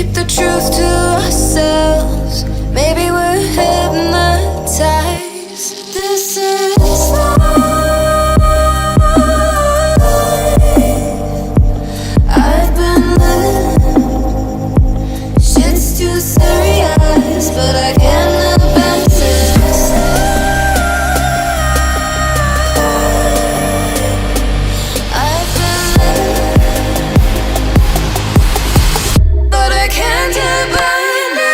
keep the truth to ourselves. Maybe we're hypnotized. This is life. I've been living. Shit's too serious, but I can't abandon this. I've been living, but I can't abandon it.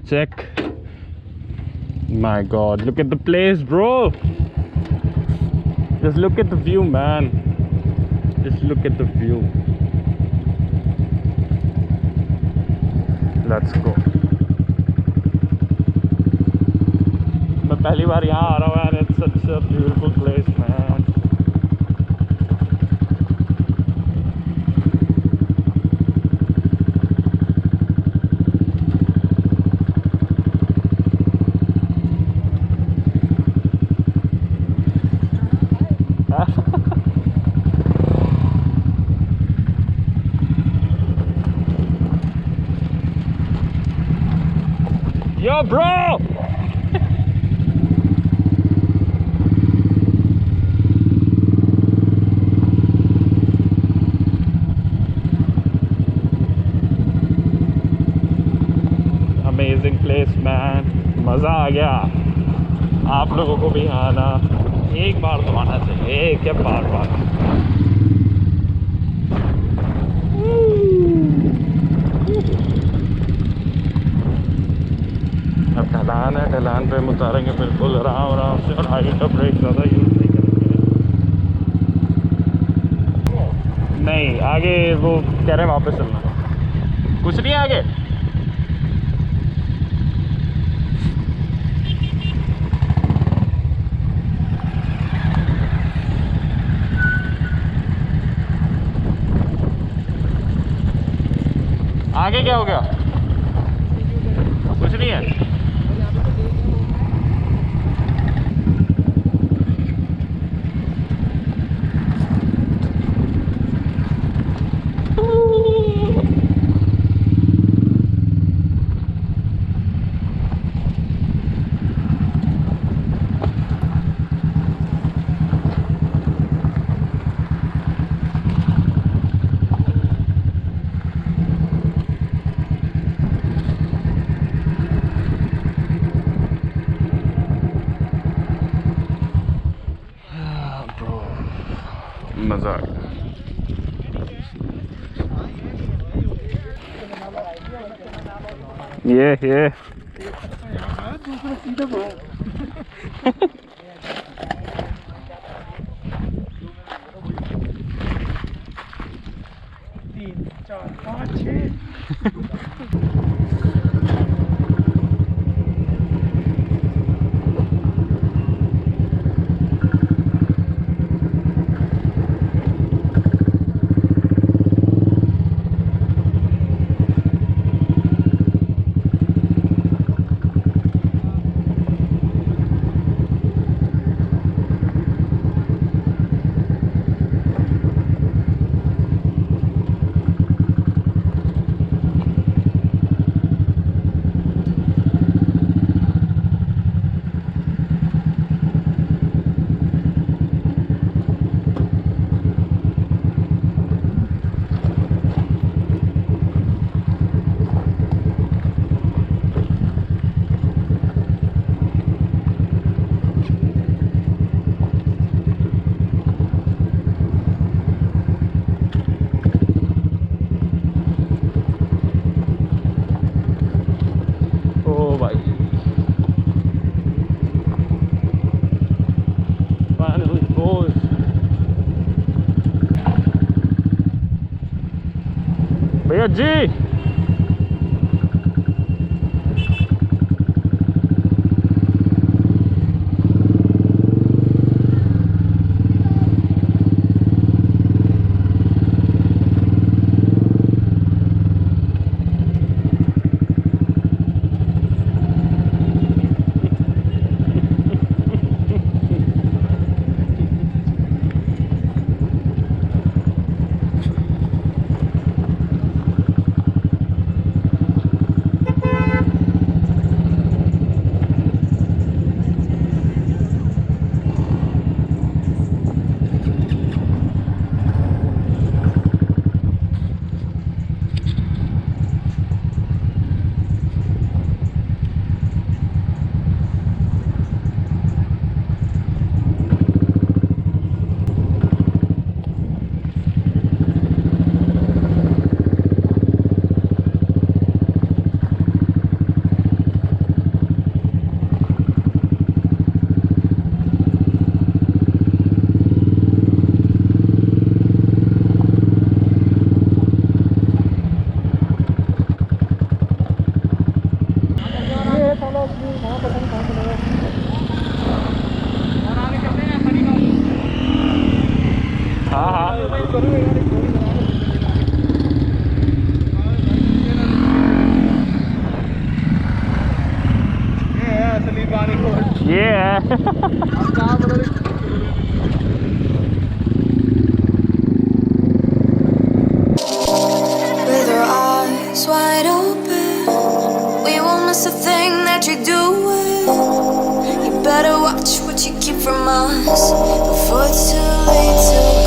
Check. My god, look at the place, bro. Just look at the view, man. Just look at the view. Let's go. मैं पहली बार यहाँ आ रहा हूँ यार. It's such a beautiful place, man. Yo, bro! Amazing place, man. मज़ा आ गया. आप लोगों को भी आना. एक बार तो आना चाहिए. एक क्या बार. अब ढलान है. ढलान पे हम उतारेंगे बिल्कुल आराम से. और आगे का ब्रेक ज़्यादा यूज़ नहीं करेंगे. नहीं, आगे वो कह रहे हैं वापस चलना. कुछ नहीं आगे. आगे क्या हो गया? कुछ नहीं है. मज़ा आ गया। ये तीन चार पाँच छः भैया जी। हाँ हाँ ये है। With our eyes wide open, we won't miss a thing that you're doing. You better watch what you keep from us before it's too late to